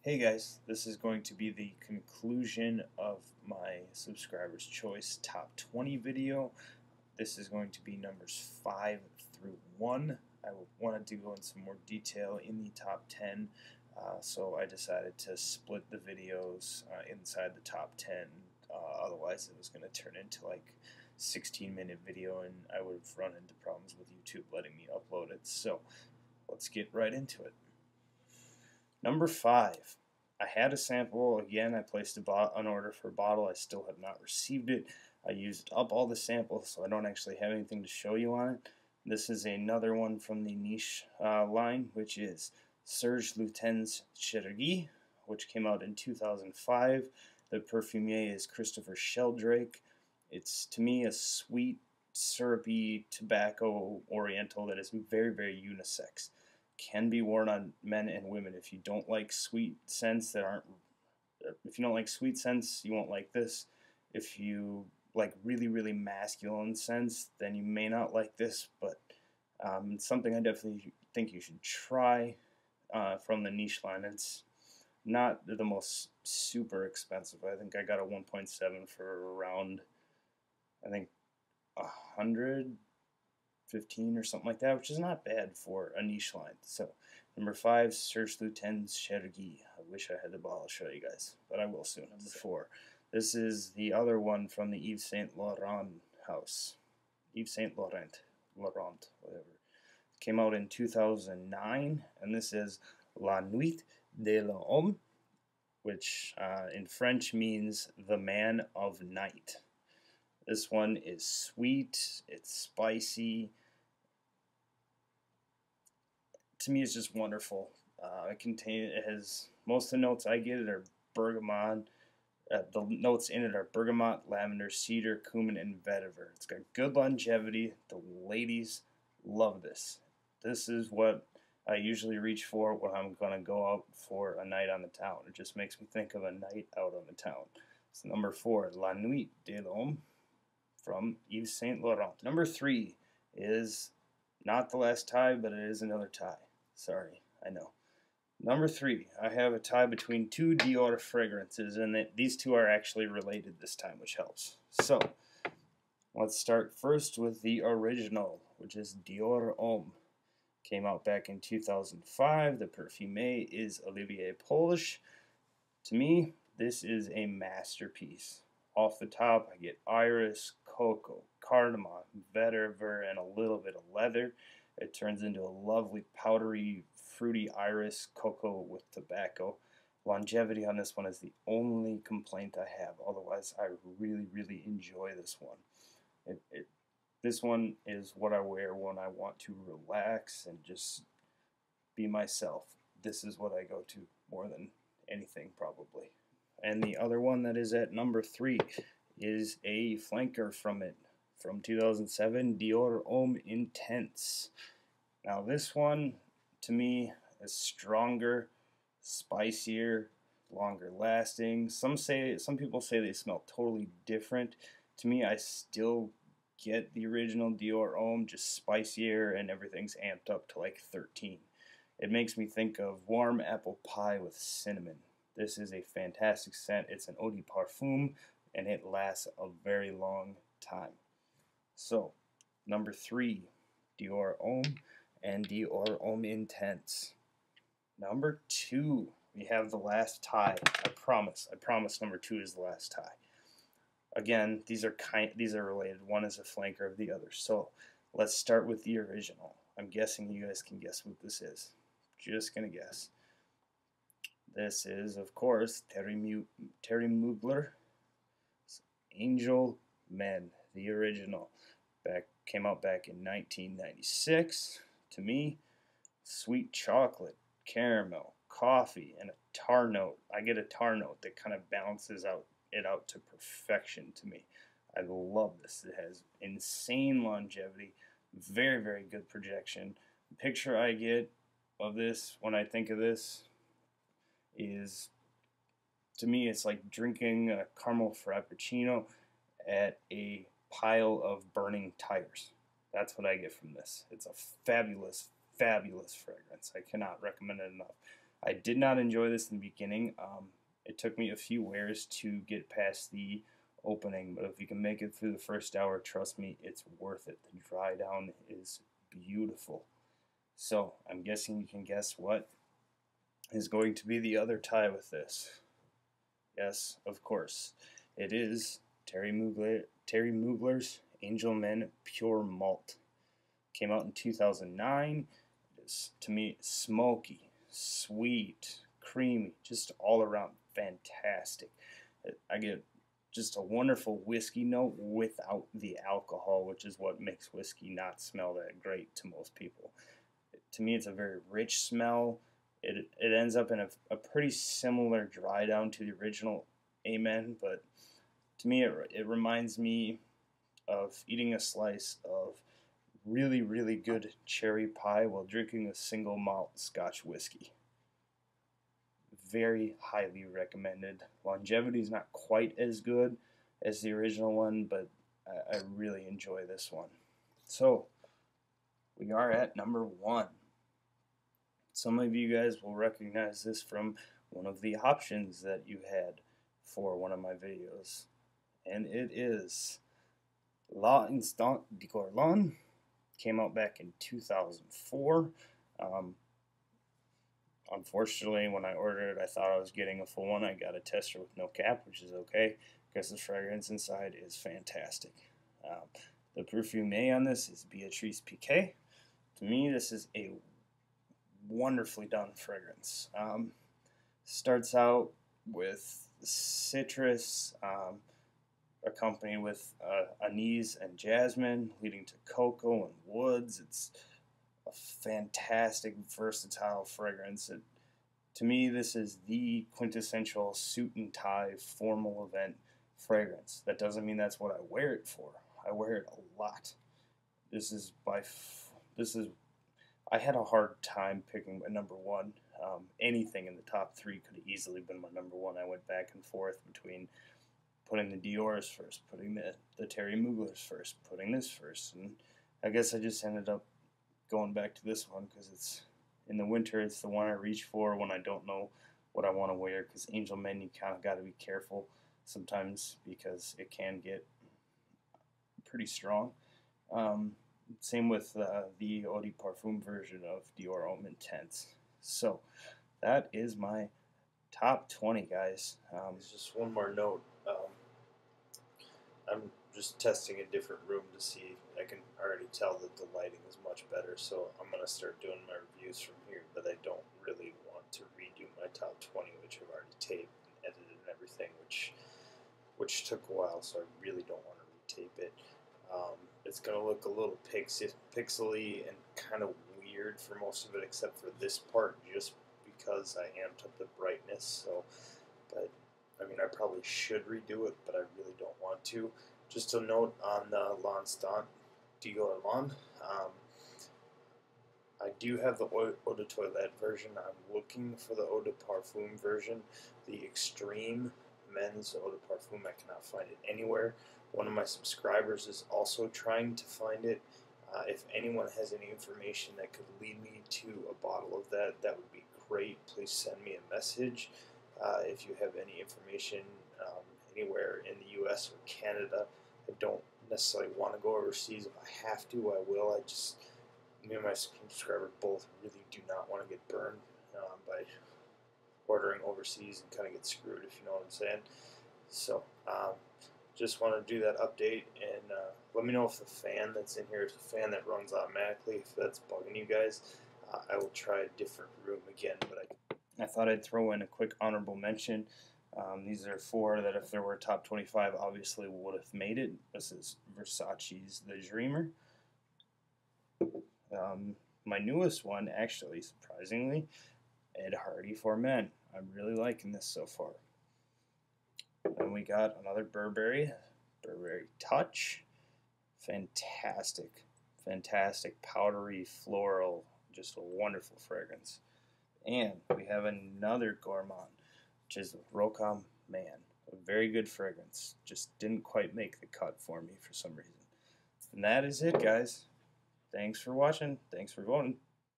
Hey guys, this is going to be the conclusion of my subscribers choice top 20 video. This is going to be numbers 5 through 1. I wanted to go in some more detail in the top 10, so I decided to split the videos inside the top 10. Otherwise it was going to turn into like 16-minute video and I would have run into problems with YouTube letting me upload it. So let's get right into it. Number 5. I had a sample. Again, I placed an order for a bottle. I still have not received it. I used up all the samples, so I don't actually have anything to show you on it. This is another one from the niche line, which is Serge Lutens Chergui, which came out in 2005. The perfumier is Christopher Sheldrake. It's, to me, a sweet, syrupy tobacco oriental that is very, very unisex. Can be worn on men and women. If you don't like sweet scents if you don't like sweet scents, you won't like this. If you like really, really masculine scents, then you may not like this, but it's something I definitely think you should try from the niche line. It's not the most super expensive. I think I got a 1.7 for around, I think, 115 or something like that, which is not bad for a niche line. So number 5, Serge Lutens Chergui. I wish I had the bottle to show you guys, but I will soon. Number 4. This is the other one from the Yves Saint Laurent house. Yves Saint Laurent, whatever. Came out in 2009, and this is La Nuit de Lhomme, which in French means the man of night. This one is sweet, it's spicy. To me, it's just wonderful. It has most of the notes I get are bergamot. The notes in it are bergamot, lavender, cedar, cumin, and vetiver. It's got good longevity. The ladies love this. This is what I usually reach for when I'm going to go out for a night on the town. It just makes me think of a night out on the town. So number 4, La Nuit de Lhomme from Yves Saint Laurent. Number 3 is not the last tie, but it is another tie. Sorry, I know. Number 3, I have a tie between 2 Dior fragrances, and these two are actually related this time, which helps. So, let's start first with the original, which is Dior Homme. Came out back in 2005. The perfume is Olivier Polish. To me, this is a masterpiece. Off the top, I get iris, cocoa, cardamom, vetiver, and a little bit of leather. It turns into a lovely powdery, fruity iris cocoa with tobacco. Longevity on this one is the only complaint I have. Otherwise, I really, really enjoy this one. This one is what I wear when I want to relax and just be myself. This is what I go to more than anything, probably. And the other one that is at number 3 is a flanker from it, from 2007, Dior Homme Intense. Now this one, to me, is stronger, spicier, longer lasting. Some people say they smell totally different. To me, I still get the original Dior Homme, just spicier, and everything's amped up to like 13. It makes me think of warm apple pie with cinnamon. This is a fantastic scent. It's an eau de parfum, and it lasts a very long time. So, number 3, Dior Homme and Dior Homme Intense. Number 2, we have the last tie. I promise number 2 is the last tie. Again, these are related. One is a flanker of the other. So, let's start with the original. I'm guessing you guys can guess what this is. Just gonna guess. This is, of course, Terry Mugler, Angel Men, the original. Came out back in 1996. To me, sweet chocolate, caramel, coffee, and a tar note. I get a tar note that kind of balances it out to perfection to me. I love this. It has insane longevity, very, very good projection. The picture I get of this when I think of this is, to me, it's like drinking a caramel frappuccino at a pile of burning tires. That's what I get from this. It's a fabulous, fabulous fragrance. I cannot recommend it enough. I did not enjoy this in the beginning. It took me a few wears to get past the opening, but if you can make it through the first hour, trust me, it's worth it. The dry down is beautiful. So I'm guessing you can guess what is going to be the other tie with this. Yes, of course. It is Terry Moogler's Angel Men Pure Malt. Came out in 2009. It is, to me, smoky, sweet, creamy, just all around fantastic. I get just a wonderful whiskey note without the alcohol, which is what makes whiskey not smell that great to most people. To me, it's a very rich smell. It ends up in a pretty similar dry down to the original Amen, but to me it reminds me of eating a slice of really, really good cherry pie while drinking a single malt Scotch whiskey. Very highly recommended. Longevity is not quite as good as the original one, but I really enjoy this one. So we are at number 1. Some of you guys will recognize this from one of the options that you had for one of my videos, and it is LAWTON. Came out back in 2004. Unfortunately, when I ordered it, I thought I was getting a full one. I got a tester with no cap, which is okay because the fragrance inside is fantastic. The Parfumé on this is Beatrice Piquet. To me, this is a wonderfully done fragrance. Starts out with citrus, accompanied with anise and jasmine, leading to cocoa and woods. It's a fantastic, versatile fragrance. To me, this is the quintessential suit and tie formal event fragrance. That doesn't mean that's what I wear it for. I wear it a lot. I had a hard time picking my number 1. Anything in the top 3 could have easily been my number 1. I went back and forth between putting the Dior's first, putting the Terry Moogler's first, putting this first, and I guess I just ended up going back to this one because it's in the winter. It's the one I reach for when I don't know what I want to wear, because Angel Men, you kind of got to be careful sometimes because it can get pretty strong. Same with the Eau de Parfum version of Dior Homme Intense. So that is my top 20, guys. Just one more note. I'm just testing a different room to see. I can already tell that the lighting is much better, so I'm going to start doing my reviews from here, but I don't really want to redo my top 20, which I've already taped and edited and everything, which took a while, so I really don't want to retape it. It's going to look a little pixely and kind of weird for most of it, except for this part, just because I amped up the brightness. So, but I mean, I probably should redo it, but I really don't want to. Just a note on the Nuit de Lhomme. I do have the Eau de Toilette version. I'm looking for the Eau de Parfum version. The Extreme Men's Eau de Parfum, I cannot find it anywhere. One of my subscribers is also trying to find it. If anyone has any information that could lead me to a bottle of that, that would be great. Please send me a message. If you have any information anywhere in the U.S. or Canada, I don't necessarily want to go overseas. If I have to, I will. Me and my subscriber both really do not want to get burned by ordering overseas and kind of get screwed, if you know what I'm saying. So, just want to do that update, and let me know if the fan that's in here is a fan that runs automatically. If that's bugging you guys, I will try a different room again. But I thought I'd throw in a quick honorable mention. These are 4 that, if there were top 25, obviously would have made it. This is Versace's The Dreamer. My newest one, actually, surprisingly, Ed Hardy for Men. I'm really liking this so far. Then we got another Burberry Touch. Fantastic, powdery, floral, just a wonderful fragrance. And we have another Gourmand, which is Rocham Man. A very good fragrance. Just didn't quite make the cut for me for some reason. And that is it, guys. Thanks for watching. Thanks for voting.